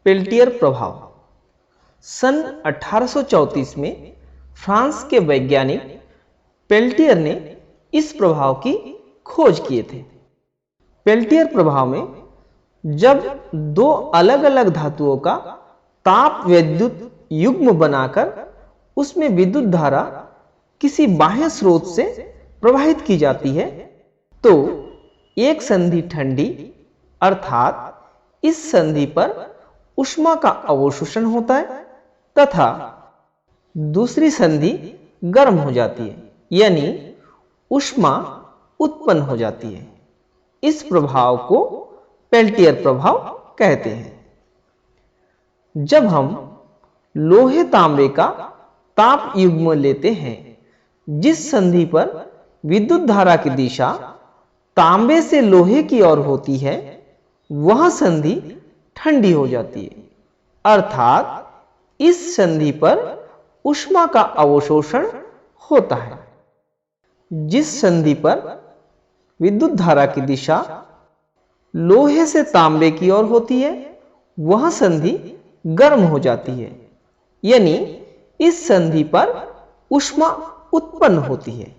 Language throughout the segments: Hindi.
पेल्टियर प्रभाव। सन 1834 में फ्रांस के वैज्ञानिक पेल्टियर ने इस प्रभाव की खोज किए थे। पेल्टियर प्रभाव में जब दो अलग अलग धातुओं का ताप विद्युत युग्म बनाकर उसमें विद्युत धारा किसी बाह्य स्रोत से प्रवाहित की जाती है तो एक संधि ठंडी अर्थात इस संधि पर ऊष्मा का अवशोषण होता है तथा दूसरी संधि गर्म हो जाती है, यानी ऊष्मा उत्पन्न हो जाती है। इस प्रभाव को पेल्टियर प्रभाव कहते हैं। जब हम लोहे तांबे का ताप युग्म लेते हैं जिस संधि पर विद्युत धारा की दिशा तांबे से लोहे की ओर होती है, वह संधि ठंडी हो जाती है, अर्थात इस संधि पर ऊष्मा का अवशोषण होता है। जिस संधि पर विद्युत धारा की दिशा लोहे से तांबे की ओर होती है, वह संधि गर्म हो जाती है, यानी इस संधि पर ऊष्मा उत्पन्न होती है।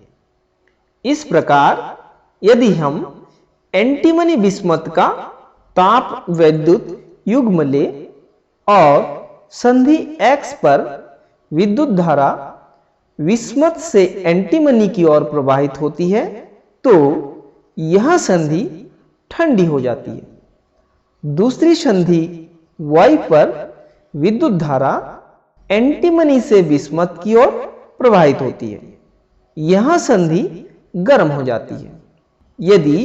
इस प्रकार यदि हम एंटीमनी बिस्मथ का ताप विद्युत युग्म ले और संधि X पर विद्युत धारा विस्मथ से एंटीमनी की ओर प्रवाहित होती है तो यह संधि ठंडी हो जाती है। दूसरी संधि Y पर विद्युत धारा एंटीमनी से विस्मथ की ओर प्रवाहित होती है, यह संधि गर्म हो जाती है। यदि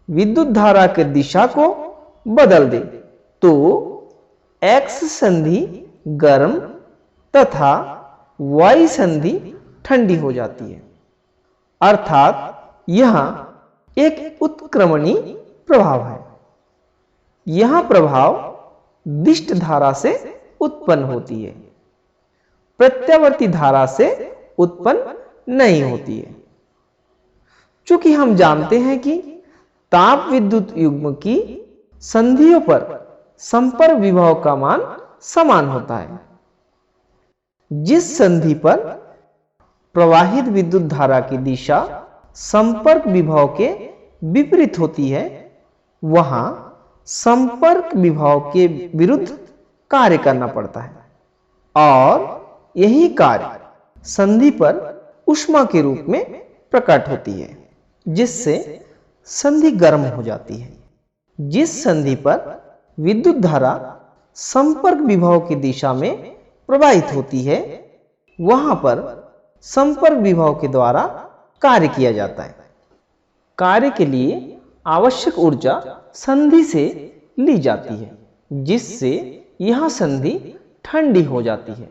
विद्युत धारा के दिशा को बदल दे तो X संधि गर्म तथा Y संधि ठंडी हो जाती है, अर्थात यह एक उत्क्रमणी प्रभाव है। यह प्रभाव दिष्ट धारा से उत्पन्न होती है, प्रत्यावर्ती धारा से उत्पन्न नहीं होती है। चूंकि हम जानते हैं कि ताप विद्युत युग्म की संधियों पर संपर्क विभव का मान समान होता है। जिस संधि पर प्रवाहित विद्युत धारा की दिशा संपर्क विभव के विपरीत होती है, वहां संपर्क विभव के विरुद्ध कार्य करना पड़ता है और यही कार्य संधि पर ऊष्मा के रूप में प्रकट होती है, जिससे संधि गर्म हो जाती है। जिस संधि पर विद्युत धारा संपर्क विभव की दिशा में प्रवाहित होती है, वहां पर संपर्क विभव के द्वारा कार्य किया जाता है। कार्य के लिए आवश्यक ऊर्जा संधि से ली जाती है, जिससे यह संधि ठंडी हो जाती है।